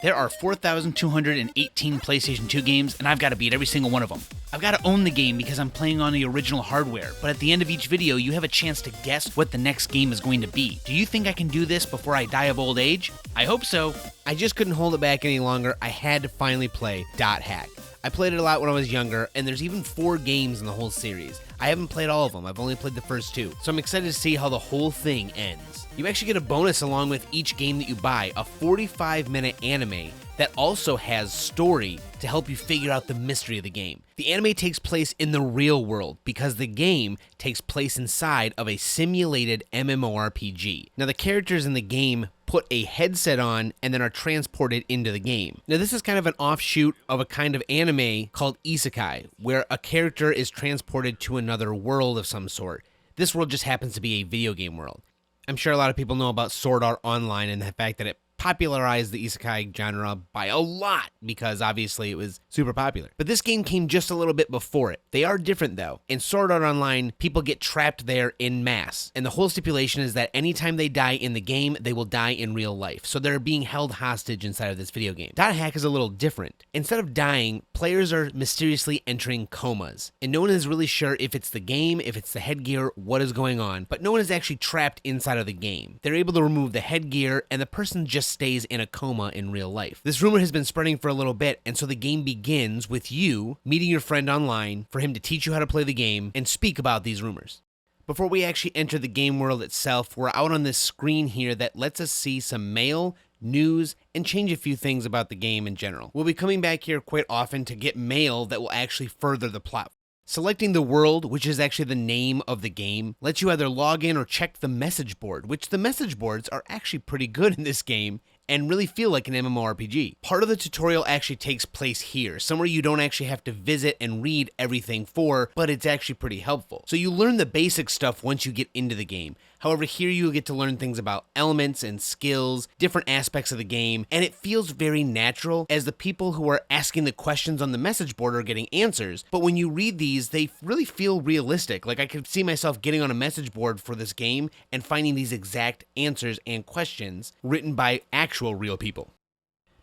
There are 4,218 PlayStation 2 games, and I've got to beat every single one of them. I've got to own the game because I'm playing on the original hardware, but at the end of each video, you have a chance to guess what the next game is going to be. Do you think I can do this before I die of old age? I hope so. I just couldn't hold it back any longer. I had to finally play Dot Hack. I played it a lot when I was younger, and there's even 4 games in the whole series. I haven't played all of them, I've only played the first 2, so I'm excited to see how the whole thing ends. You actually get a bonus along with each game that you buy, a 45-minute anime that also has story to help you figure out the mystery of the game. The anime takes place in the real world because the game takes place inside of a simulated MMORPG. Now the characters in the game put a headset on and then are transported into the game. Now this is kind of an offshoot of a kind of anime called isekai, where a character is transported to another world of some sort. This world just happens to be a video game world. I'm sure a lot of people know about Sword Art Online and the fact that it popularized the isekai genre by a lot because obviously it was super popular. But this game came just a little bit before it. They are different though. In Sword Art Online, people get trapped there in mass. And the whole stipulation is that anytime they die in the game, they will die in real life. So they're being held hostage inside of this video game. Dot Hack is a little different. Instead of dying, players are mysteriously entering comas. And no one is really sure if it's the game, if it's the headgear, what is going on. But no one is actually trapped inside of the game. They're able to remove the headgear and the person just stays in a coma in real life. This rumor has been spreading for a little bit, and so the game begins with you meeting your friend online for him to teach you how to play the game and speak about these rumors. Before we actually enter the game world itself, we're out on this screen here that lets us see some mail, news, and change a few things about the game in general. We'll be coming back here quite often to get mail that will actually further the plot. Selecting the world, which is actually the name of the game, lets you either log in or check the message board, which the message boards are actually pretty good in this game and really feel like an MMORPG. Part of the tutorial actually takes place here, somewhere you don't actually have to visit and read everything for, but it's actually pretty helpful. So you learn the basic stuff once you get into the game. However, here you'll get to learn things about elements and skills, different aspects of the game, and it feels very natural as the people who are asking the questions on the message board are getting answers. But when you read these, they really feel realistic. Like I could see myself getting on a message board for this game and finding these exact answers and questions written by actual real people.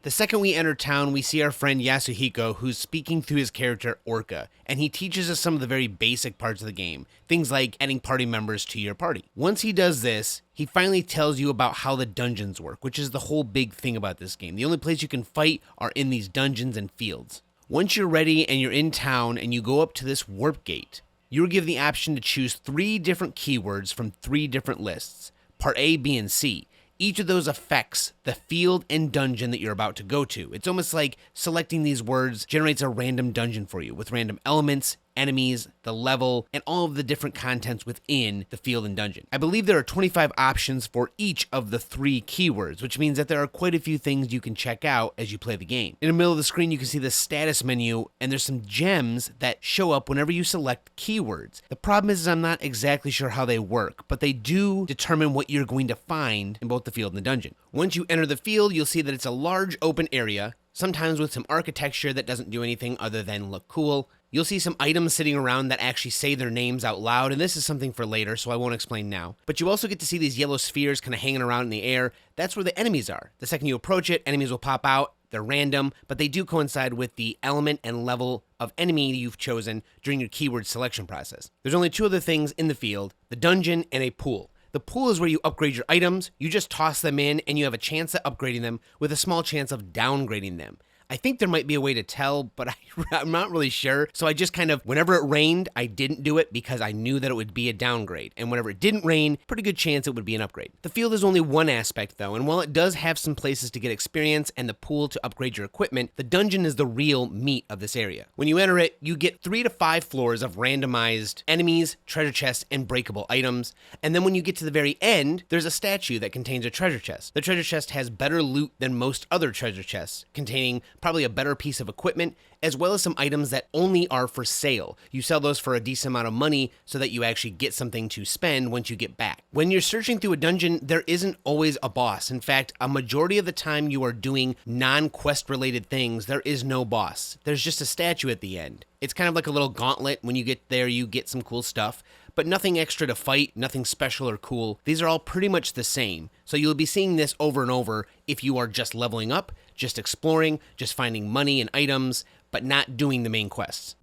The second we enter town, we see our friend Yasuhiko, who's speaking through his character Orca, and he teaches us some of the very basic parts of the game, things like adding party members to your party. Once he does this, he finally tells you about how the dungeons work, which is the whole big thing about this game. The only place you can fight are in these dungeons and fields. Once you're ready and you're in town and you go up to this warp gate, you're given the option to choose 3 different keywords from 3 different lists, part A, B, and C. Each of those affects the field and dungeon that you're about to go to. It's almost like selecting these words generates a random dungeon for you with random elements, enemies, the level, and all of the different contents within the field and dungeon. I believe there are 25 options for each of the 3 keywords, which means that there are quite a few things you can check out as you play the game. In the middle of the screen, you can see the status menu, and there's some gems that show up whenever you select keywords. The problem is I'm not exactly sure how they work, but they do determine what you're going to find in both the field and the dungeon. Once you enter the field, you'll see that it's a large open area, sometimes with some architecture that doesn't do anything other than look cool. You'll see some items sitting around that actually say their names out loud, and this is something for later, so I won't explain now. But you also get to see these yellow spheres kind of hanging around in the air. That's where the enemies are. The second you approach it, enemies will pop out. They're random, but they do coincide with the element and level of enemy you've chosen during your keyword selection process. There's only 2 other things in the field, the dungeon and a pool. The pool is where you upgrade your items, you just toss them in, and you have a chance at upgrading them with a small chance of downgrading them. I think there might be a way to tell, but I'm not really sure. So I just kind of, whenever it rained, I didn't do it because I knew that it would be a downgrade. And whenever it didn't rain, pretty good chance it would be an upgrade. The field is only one aspect though, and while it does have some places to get experience and the pool to upgrade your equipment, the dungeon is the real meat of this area. When you enter it, you get 3 to 5 floors of randomized enemies, treasure chests, and breakable items. And then when you get to the very end, there's a statue that contains a treasure chest. The treasure chest has better loot than most other treasure chests, containing probably a better piece of equipment, as well as some items that only are for sale. You sell those for a decent amount of money so that you actually get something to spend once you get back. When you're searching through a dungeon, there isn't always a boss. In fact, a majority of the time you are doing non-quest related things, there is no boss. There's just a statue at the end. It's kind of like a little gauntlet. When you get there, you get some cool stuff, but nothing extra to fight, nothing special or cool. These are all pretty much the same. So you'll be seeing this over and over if you are just leveling up, just exploring, just finding money and items, but not doing the main quests.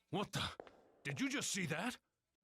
What the? Did you just see that?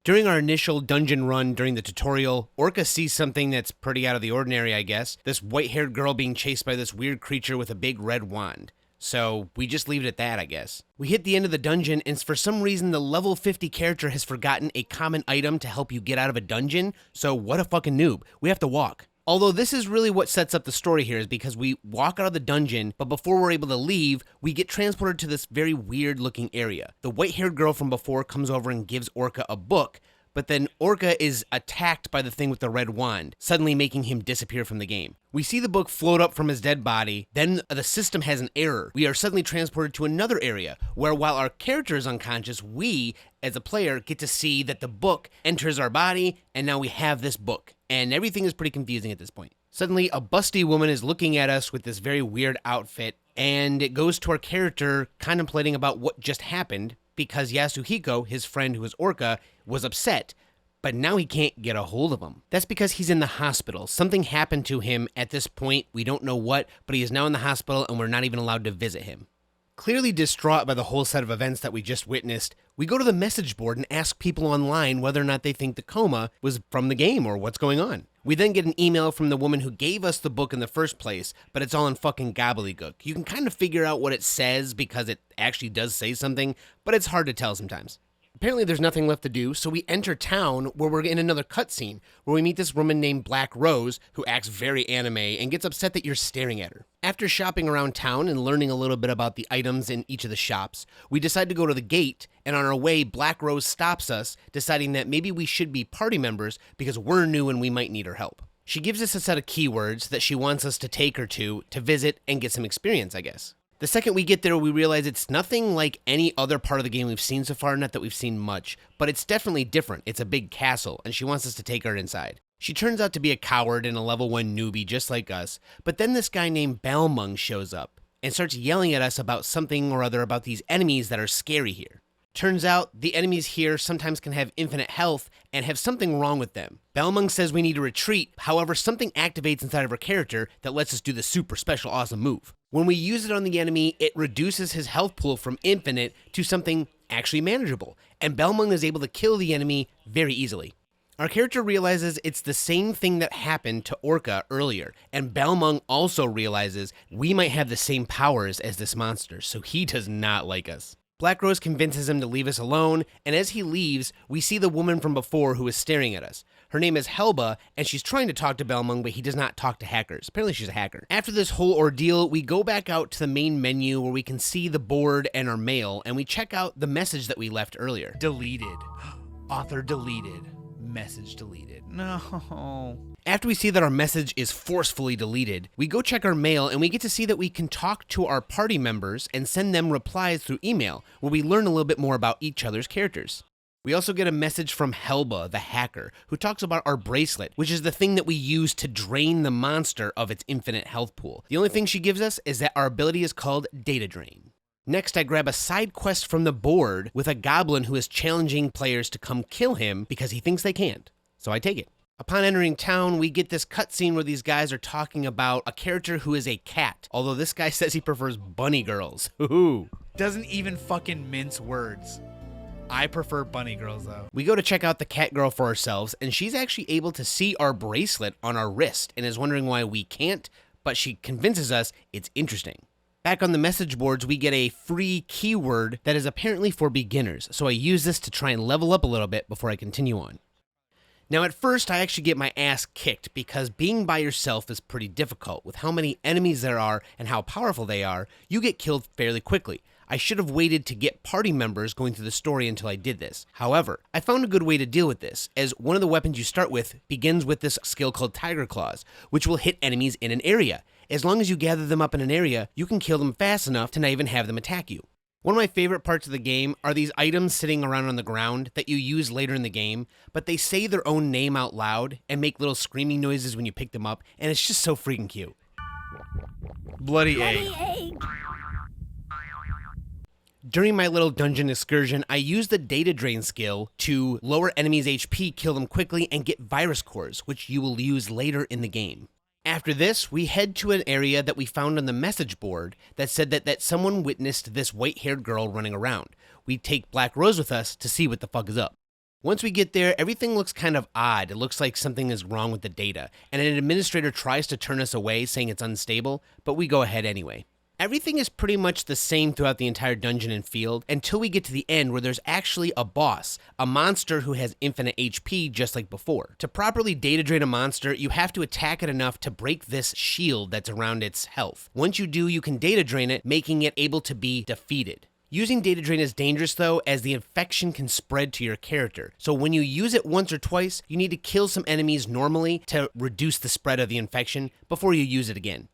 During our initial dungeon run during the tutorial, Orca sees something that's pretty out of the ordinary, I guess. This white-haired girl being chased by this weird creature with a big red wand. So we just leave it at that, I guess. We hit the end of the dungeon, and for some reason the level 50 character has forgotten a common item to help you get out of a dungeon, so what a fucking noob. We have to walk. Although this is really what sets up the story here, is because we walk out of the dungeon, but before we're able to leave, we get transported to this very weird looking area. The white-haired girl from before comes over and gives Orca a book, but then Orca is attacked by the thing with the red wand, suddenly making him disappear from the game. We see the book float up from his dead body, then the system has an error. We are suddenly transported to another area, where while our character is unconscious, we, as a player, get to see that the book enters our body, and now we have this book. And everything is pretty confusing at this point. Suddenly, a busty woman is looking at us with this very weird outfit, and it goes to our character contemplating about what just happened, because Yasuhiko, his friend who was Orca, was upset, but now he can't get a hold of him. That's because he's in the hospital. Something happened to him at this point, we don't know what, but he is now in the hospital and we're not even allowed to visit him. Clearly distraught by the whole set of events that we just witnessed, we go to the message board and ask people online whether or not they think the coma was from the game or what's going on. We then get an email from the woman who gave us the book in the first place, but it's all in fucking gobbledygook. You can kind of figure out what it says because it actually does say something, but it's hard to tell sometimes. Apparently there's nothing left to do, so we enter town where we're in another cutscene where we meet this woman named Black Rose who acts very anime and gets upset that you're staring at her. After shopping around town and learning a little bit about the items in each of the shops, we decide to go to the gate, and on our way, Black Rose stops us, deciding that maybe we should be party members because we're new and we might need her help. She gives us a set of keywords that she wants us to take her to visit and get some experience, I guess. The second we get there, we realize it's nothing like any other part of the game we've seen so far, not that we've seen much, but it's definitely different. It's a big castle, and she wants us to take her inside. She turns out to be a coward and a level 1 newbie just like us, but then this guy named Balmung shows up and starts yelling at us about something or other about these enemies that are scary here. Turns out the enemies here sometimes can have infinite health and have something wrong with them. Balmung says we need to retreat, however something activates inside of our character that lets us do the super special awesome move. When we use it on the enemy, it reduces his health pool from infinite to something actually manageable, and Balmung is able to kill the enemy very easily. Our character realizes it's the same thing that happened to Orca earlier, and Balmung also realizes we might have the same powers as this monster, so he does not like us. Black Rose convinces him to leave us alone, and as he leaves, we see the woman from before who is staring at us. Her name is Helba, and she's trying to talk to Balmung, but he does not talk to hackers. Apparently she's a hacker. After this whole ordeal, we go back out to the main menu where we can see the board and our mail, and we check out the message that we left earlier. Deleted. Author deleted. Message deleted. No. After we see that our message is forcefully deleted, we go check our mail and we get to see that we can talk to our party members and send them replies through email, where we learn a little bit more about each other's characters. We also get a message from Helba, the hacker, who talks about our bracelet, which is the thing that we use to drain the monster of its infinite health pool. The only thing she gives us is that our ability is called Data Drain. Next, I grab a side quest from the board with a goblin who is challenging players to come kill him because he thinks they can't. So I take it. Upon entering town, we get this cutscene where these guys are talking about a character who is a cat, although this guy says he prefers bunny girls. Ooh. Doesn't even fucking mince words. I prefer bunny girls though. We go to check out the cat girl for ourselves, and she's actually able to see our bracelet on our wrist and is wondering why we can't, but she convinces us it's interesting. Back on the message boards, we get a free keyword that is apparently for beginners, so I use this to try and level up a little bit before I continue on. Now at first, I actually get my ass kicked because being by yourself is pretty difficult. With how many enemies there are and how powerful they are, you get killed fairly quickly. I should have waited to get party members going through the story until I did this. However, I found a good way to deal with this, as one of the weapons you start with begins with this skill called Tiger Claws, which will hit enemies in an area. As long as you gather them up in an area, you can kill them fast enough to not even have them attack you. One of my favorite parts of the game are these items sitting around on the ground that you use later in the game, but they say their own name out loud and make little screaming noises when you pick them up, and it's just so freaking cute. Bloody egg. During my little dungeon excursion, I used the data drain skill to lower enemies' HP, kill them quickly, and get virus cores, which you will use later in the game. After this, we head to an area that we found on the message board that said that someone witnessed this white-haired girl running around. We take Black Rose with us to see what the fuck is up. Once we get there, everything looks kind of odd. It looks like something is wrong with the data, and an administrator tries to turn us away, saying it's unstable, but we go ahead anyway. Everything is pretty much the same throughout the entire dungeon and field until we get to the end where there's actually a boss, a monster who has infinite HP just like before. To properly data drain a monster, you have to attack it enough to break this shield that's around its health. Once you do, you can data drain it, making it able to be defeated. Using data drain is dangerous though, as the infection can spread to your character. So when you use it once or twice, you need to kill some enemies normally to reduce the spread of the infection before you use it again.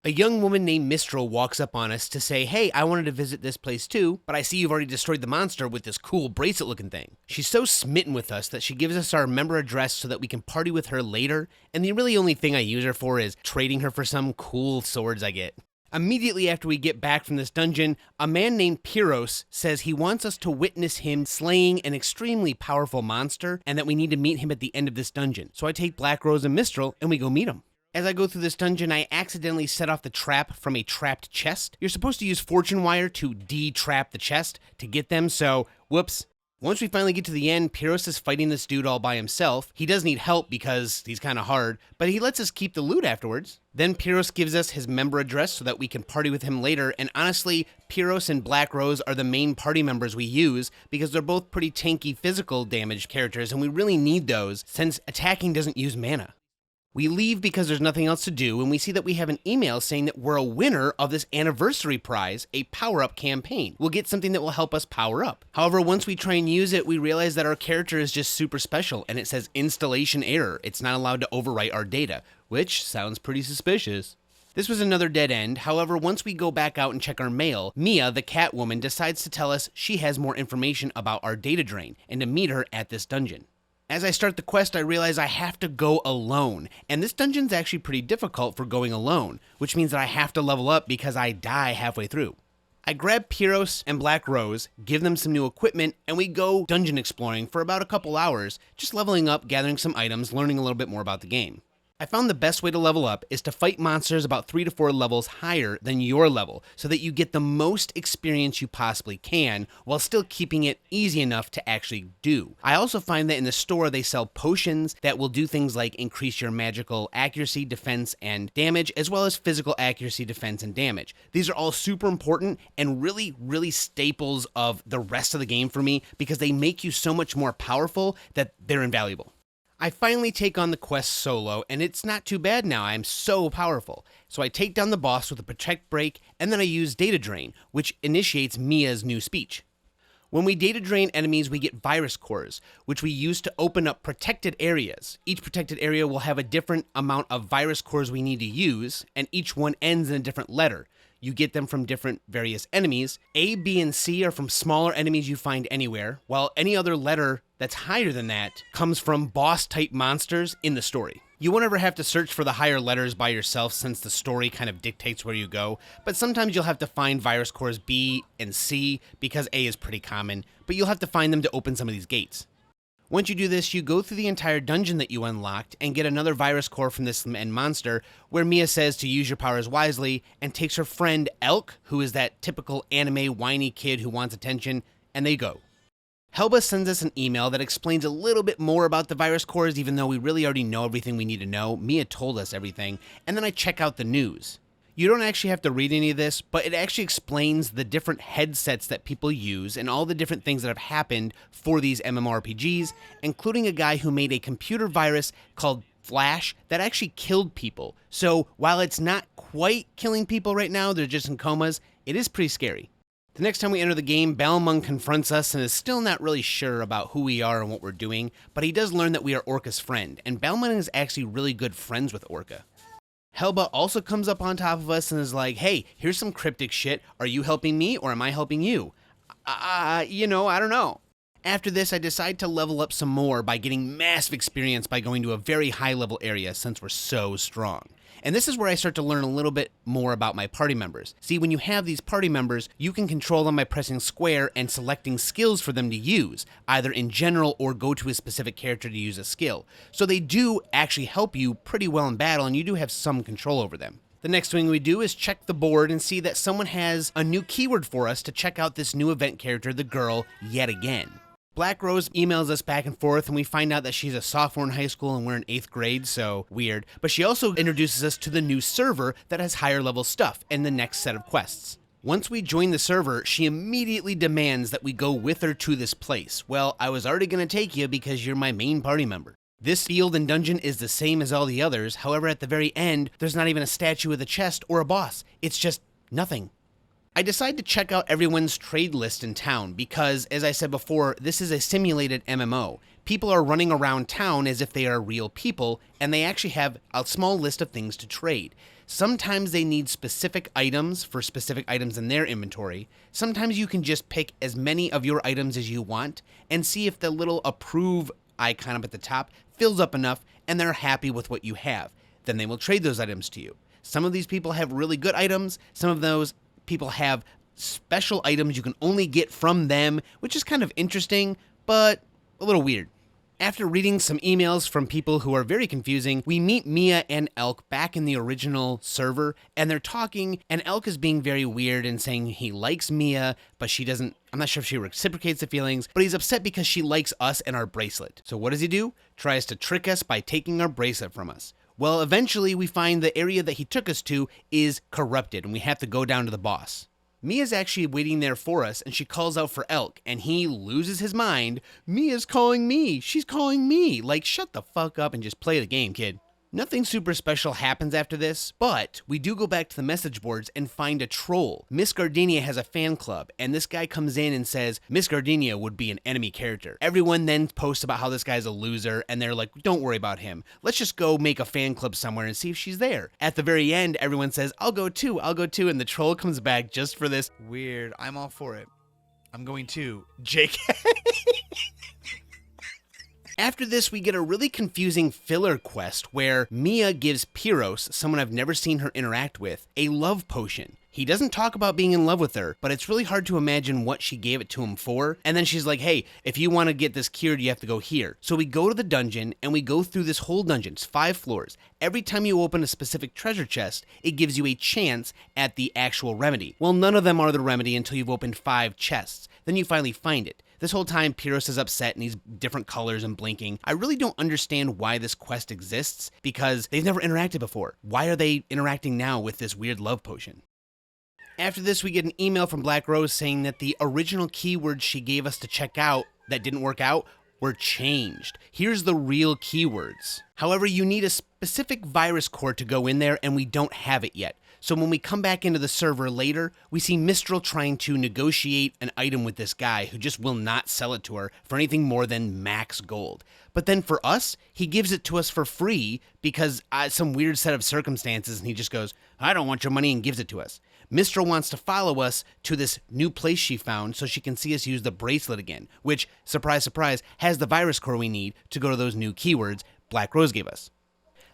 A young woman named Mistral walks up on us to say, hey, I wanted to visit this place too, but I see you've already destroyed the monster with this cool bracelet looking thing. She's so smitten with us that she gives us our member address so that we can party with her later, and the really only thing I use her for is trading her for some cool swords I get. Immediately after we get back from this dungeon, a man named Pyros says he wants us to witness him slaying an extremely powerful monster and that we need to meet him at the end of this dungeon. So I take Black Rose and Mistral and we go meet him. As I go through this dungeon, I accidentally set off the trap from a trapped chest. You're supposed to use fortune wire to de-trap the chest to get them, so whoops. Once we finally get to the end, Pyros is fighting this dude all by himself. He does need help because he's kind of hard, but he lets us keep the loot afterwards. Then Pyros gives us his member address so that we can party with him later, and honestly, Pyros and Black Rose are the main party members we use because they're both pretty tanky physical damage characters, and we really need those since attacking doesn't use mana. We leave because there's nothing else to do, and we see that we have an email saying that we're a winner of this anniversary prize, a power-up campaign. We'll get something that will help us power up. However, once we try and use it, we realize that our character is just super special, and it says installation error. It's not allowed to overwrite our data, which sounds pretty suspicious. This was another dead end. However, once we go back out and check our mail, Mia, the Catwoman, decides to tell us she has more information about our data drain, and to meet her at this dungeon. As I start the quest, I realize I have to go alone, and this dungeon's actually pretty difficult for going alone, which means that I have to level up because I die halfway through. I grab Pyros and Black Rose, give them some new equipment, and we go dungeon exploring for about a couple hours, just leveling up, gathering some items, learning a little bit more about the game. I found the best way to level up is to fight monsters about 3 to 4 levels higher than your level, so that you get the most experience you possibly can, while still keeping it easy enough to actually do. I also find that in the store they sell potions that will do things like increase your magical accuracy, defense, and damage, as well as physical accuracy, defense, and damage. These are all super important and really staples of the rest of the game for me because they make you so much more powerful that they're invaluable. I finally take on the quest solo, and it's not too bad now. I am so powerful. So I take down the boss with a protect break, and then I use data drain, which initiates Mia's new speech. When we data drain enemies, we get virus cores, which we use to open up protected areas. Each protected area will have a different amount of virus cores we need to use, and each one ends in a different letter. You get them from different various enemies. A, B, and C are from smaller enemies you find anywhere, while any other letter that's higher than that comes from boss-type monsters in the story. You won't ever have to search for the higher letters by yourself since the story kind of dictates where you go, but sometimes you'll have to find virus cores B and C because A is pretty common, but you'll have to find them to open some of these gates. Once you do this, you go through the entire dungeon that you unlocked and get another virus core from this end monster, where Mia says to use your powers wisely and takes her friend Elk, who is that typical anime whiny kid who wants attention, and they go. Helba sends us an email that explains a little bit more about the virus cores, even though we really already know everything we need to know. Mia told us everything, and then I check out the news. You don't actually have to read any of this, but it actually explains the different headsets that people use and all the different things that have happened for these MMORPGs, including a guy who made a computer virus called Flash that actually killed people. So while it's not quite killing people right now, they're just in comas, it is pretty scary. The next time we enter the game, Balmung confronts us and is still not really sure about who we are and what we're doing, but he does learn that we are Orca's friend, and Balmung is actually really good friends with Orca. Helba also comes up on top of us and is like, hey, here's some cryptic shit. Are you helping me or am I helping you? I don't know. After this, I decide to level up some more by getting massive experience by going to a very high level area since we're so strong. And this is where I start to learn a little bit more about my party members. See, when you have these party members, you can control them by pressing square and selecting skills for them to use, either in general or go to a specific character to use a skill. So they do actually help you pretty well in battle, and you do have some control over them. The next thing we do is check the board and see that someone has a new keyword for us to check out this new event character, the girl, yet again. Black Rose emails us back and forth, and we find out that she's a sophomore in high school and we're in 8th grade, so weird. But she also introduces us to the new server that has higher level stuff and the next set of quests. Once we join the server, she immediately demands that we go with her to this place. Well, I was already going to take you because you're my main party member. This field and dungeon is the same as all the others, however at the very end, there's not even a statue with a chest or a boss. It's just nothing. I decide to check out everyone's trade list in town because, as I said before, this is a simulated MMO. People are running around town as if they are real people, and they actually have a small list of things to trade. Sometimes they need specific items for specific items in their inventory. Sometimes you can just pick as many of your items as you want and see if the little approve icon up at the top fills up enough and they're happy with what you have. Then they will trade those items to you. Some of these people have really good items. Some of those people have special items you can only get from them, which is kind of interesting, but a little weird. After reading some emails from people who are very confusing, we meet Mia and Elk back in the original server, and they're talking, and Elk is being very weird and saying he likes Mia, but she doesn't, I'm not sure if she reciprocates the feelings, but he's upset because she likes us and our bracelet. So what does he do? Tries to trick us by taking our bracelet from us. Well, eventually we find the area that he took us to is corrupted, and we have to go down to the boss. Mia's actually waiting there for us, and she calls out for Elk, and he loses his mind. Mia's calling me. She's calling me. Like, shut the fuck up and just play the game, kid. Nothing super special happens after this, but we do go back to the message boards and find a troll. Miss Gardenia has a fan club, and this guy comes in and says Miss Gardenia would be an enemy character. Everyone then posts about how this guy's a loser, and they're like, don't worry about him. Let's just go make a fan club somewhere and see if she's there. At the very end, everyone says, I'll go too, and the troll comes back just for this. Weird. I'm all for it. I'm going too. JK. After this, we get a really confusing filler quest where Mia gives Pyros, someone I've never seen her interact with, a love potion. He doesn't talk about being in love with her, but it's really hard to imagine what she gave it to him for. And then she's like, hey, if you want to get this cured, you have to go here. So we go to the dungeon, and we go through this whole dungeon. It's 5 floors. Every time you open a specific treasure chest, it gives you a chance at the actual remedy. Well, none of them are the remedy until you've opened 5 chests. Then you finally find it. This whole time, Pyros is upset and he's different colors and blinking. I really don't understand why this quest exists because they've never interacted before. Why are they interacting now with this weird love potion? After this, we get an email from Black Rose saying that the original keywords she gave us to check out that didn't work out were changed. Here's the real keywords. However, you need a specific virus core to go in there, and we don't have it yet. So when we come back into the server later, we see Mistral trying to negotiate an item with this guy who just will not sell it to her for anything more than max gold. But then for us, he gives it to us for free because some weird set of circumstances, and he just goes, I don't want your money, and gives it to us. Mistral wants to follow us to this new place she found so she can see us use the bracelet again, which, surprise, surprise, has the virus core we need to go to those new keywords Black Rose gave us.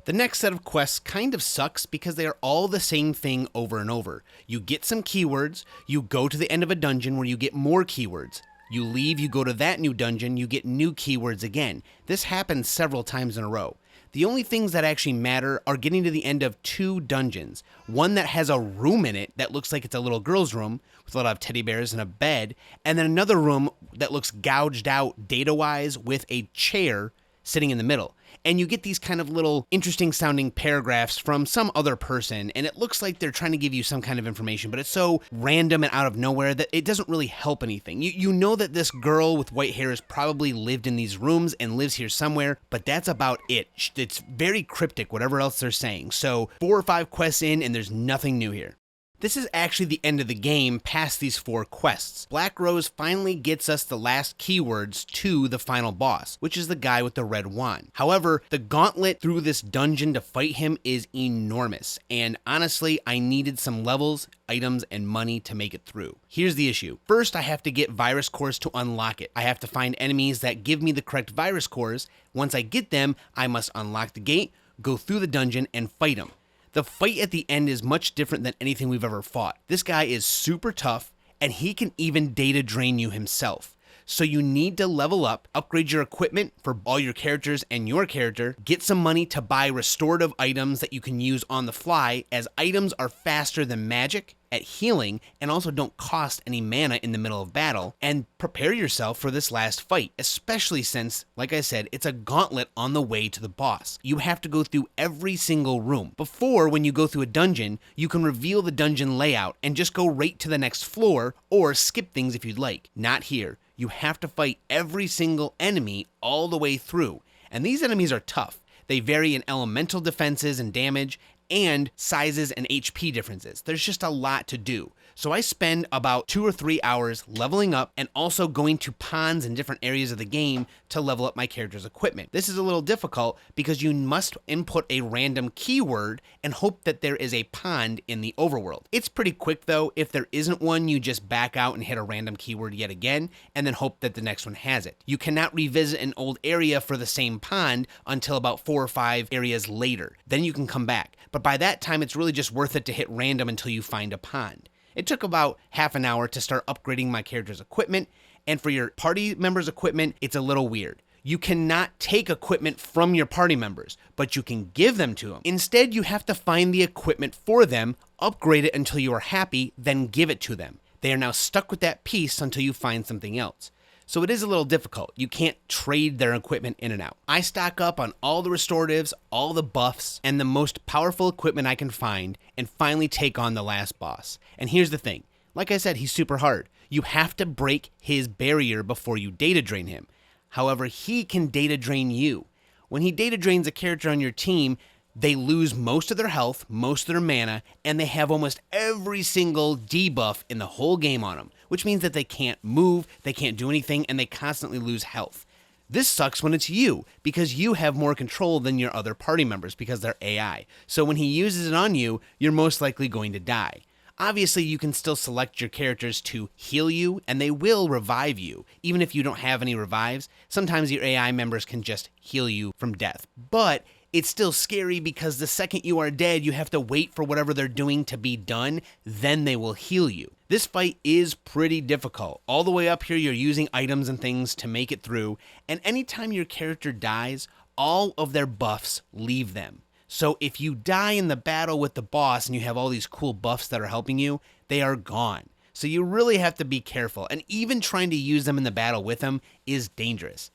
The next set of quests kind of sucks because they are all the same thing over and over. You get some keywords, you go to the end of a dungeon where you get more keywords. You leave, you go to that new dungeon, you get new keywords again. This happens several times in a row. The only things that actually matter are getting to the end of 2 dungeons. One that has a room in it that looks like it's a little girl's room with a lot of teddy bears and a bed, and then another room that looks gouged out data-wise with a chair sitting in the middle. And you get these kind of little interesting sounding paragraphs from some other person, and it looks like they're trying to give you some kind of information, but it's so random and out of nowhere that it doesn't really help anything. You know that this girl with white hair has probably lived in these rooms and lives here somewhere, but that's about it. It's very cryptic, whatever else they're saying. So 4 or 5 quests in, and there's nothing new here. This is actually the end of the game past these 4 quests. Black Rose finally gets us the last keywords to the final boss, which is the guy with the red wand. However, the gauntlet through this dungeon to fight him is enormous, and honestly, I needed some levels, items, and money to make it through. Here's the issue. First, I have to get virus cores to unlock it. I have to find enemies that give me the correct virus cores. Once I get them, I must unlock the gate, go through the dungeon, and fight them. The fight at the end is much different than anything we've ever fought. This guy is super tough, and he can even data drain you himself. So you need to level up, upgrade your equipment for all your characters and your character, get some money to buy restorative items that you can use on the fly, as items are faster than magic at healing and also don't cost any mana in the middle of battle, and prepare yourself for this last fight, especially since, like I said, it's a gauntlet on the way to the boss. You have to go through every single room. Before, when you go through a dungeon, you can reveal the dungeon layout and just go right to the next floor or skip things if you'd like. Not here. You have to fight every single enemy all the way through, and these enemies are tough. They vary in elemental defenses and damage, and sizes and HP differences. There's just a lot to do. So I spend about 2 or 3 hours leveling up and also going to ponds in different areas of the game to level up my character's equipment. This is a little difficult because you must input a random keyword and hope that there is a pond in the overworld. It's pretty quick though. If there isn't one, you just back out and hit a random keyword yet again and then hope that the next one has it. You cannot revisit an old area for the same pond until about 4 or 5 areas later. Then you can come back. But by that time, it's really just worth it to hit random until you find a pond. It took about half an hour to start upgrading my character's equipment, and for your party members' equipment, it's a little weird. You cannot take equipment from your party members, but you can give them to them. Instead, you have to find the equipment for them, upgrade it until you are happy, then give it to them. They are now stuck with that piece until you find something else. So it is a little difficult. You can't trade their equipment in and out. I stock up on all the restoratives, all the buffs, and the most powerful equipment I can find, and finally take on the last boss. And here's the thing. Like I said, he's super hard. You have to break his barrier before you data drain him. However, he can data drain you. When he data drains a character on your team, they lose most of their health, most of their mana, and they have almost every single debuff in the whole game on them, which means that they can't move, they can't do anything, and they constantly lose health. This sucks when it's you, because you have more control than your other party members because they're AI. So when he uses it on you, you're most likely going to die. Obviously, you can still select your characters to heal you, and they will revive you. Even if you don't have any revives, sometimes your AI members can just heal you from death. But it's still scary because the second you are dead, you have to wait for whatever they're doing to be done, then they will heal you. This fight is pretty difficult. All the way up here, you're using items and things to make it through, and anytime your character dies, all of their buffs leave them. So if you die in the battle with the boss and you have all these cool buffs that are helping you, they are gone. So you really have to be careful, and even trying to use them in the battle with them is dangerous.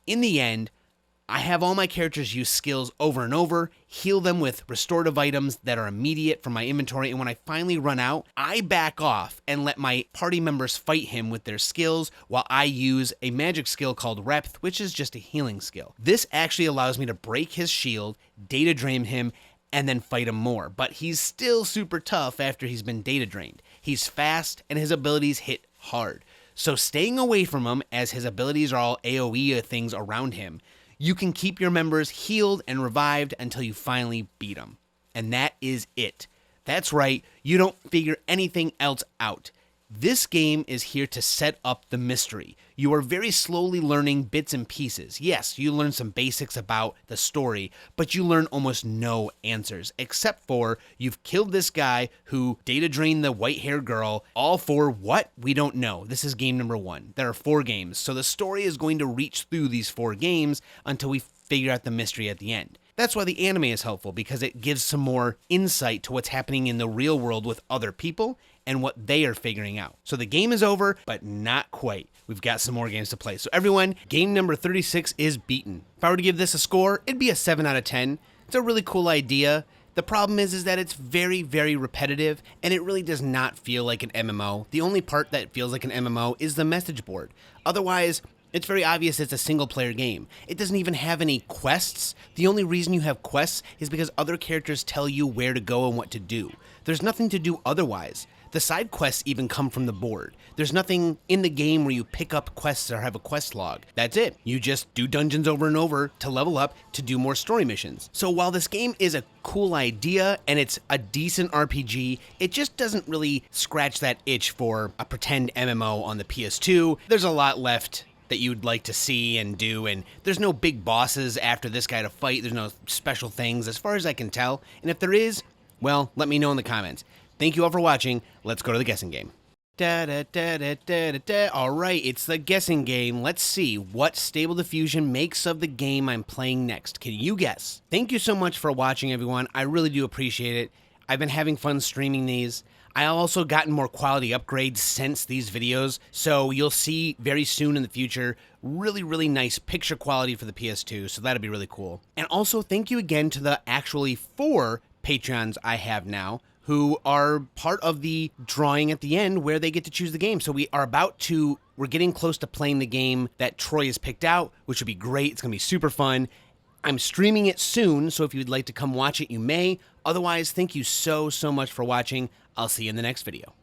In the end, I have all my characters use skills over and over, heal them with restorative items that are immediate from my inventory, and when I finally run out, I back off and let my party members fight him with their skills while I use a magic skill called Repth, which is just a healing skill. This actually allows me to break his shield, data drain him, and then fight him more, but he's still super tough after he's been data drained. He's fast, and his abilities hit hard. So staying away from him, as his abilities are all AoE things around him, you can keep your members healed and revived until you finally beat them. And that is it. That's right, you don't figure anything else out. This game is here to set up the mystery. You are very slowly learning bits and pieces. Yes, you learn some basics about the story, but you learn almost no answers, except for you've killed this guy who data drained the white-haired girl, all for what? We don't know. This is game number 1. There are 4 games, so the story is going to reach through these 4 games until we figure out the mystery at the end. That's why the anime is helpful, because it gives some more insight to what's happening in the real world with other people and what they are figuring out. So the game is over, but not quite. We've got some more games to play. So everyone, game number 36 is beaten. If I were to give this a score, it'd be a 7 out of 10. It's a really cool idea. The problem is that it's very, very repetitive, and it really does not feel like an MMO. The only part that feels like an MMO is the message board. Otherwise, it's very obvious it's a single-player game. It doesn't even have any quests. The only reason you have quests is because other characters tell you where to go and what to do. There's nothing to do otherwise. The side quests even come from the board. There's nothing in the game where you pick up quests or have a quest log. That's it. You just do dungeons over and over to level up to do more story missions. So while this game is a cool idea and it's a decent RPG, it just doesn't really scratch that itch for a pretend MMO on the PS2. There's a lot left that you'd like to see and do, and there's no big bosses after this guy to fight. There's no special things as far as I can tell, and if there is, Well, let me know in the comments. Thank you all for watching. Let's go to the guessing game. All right, it's the guessing game. Let's see what Stable Diffusion makes of the game I'm playing next. Can you guess? Thank you so much for watching, everyone. I really do appreciate it. I've been having fun streaming these. I also gotten more quality upgrades since these videos, so you'll see very soon in the future really nice picture quality for the PS2, so that'll be really cool. And also, thank you again to the actually 4 Patreons I have now, who are part of the drawing at the end where they get to choose the game. So we're getting close to playing the game that Troy has picked out, which would be great. It's gonna be super fun. I'm streaming it soon, so if you'd like to come watch it, you may. Otherwise, thank you so much for watching. I'll see you in the next video.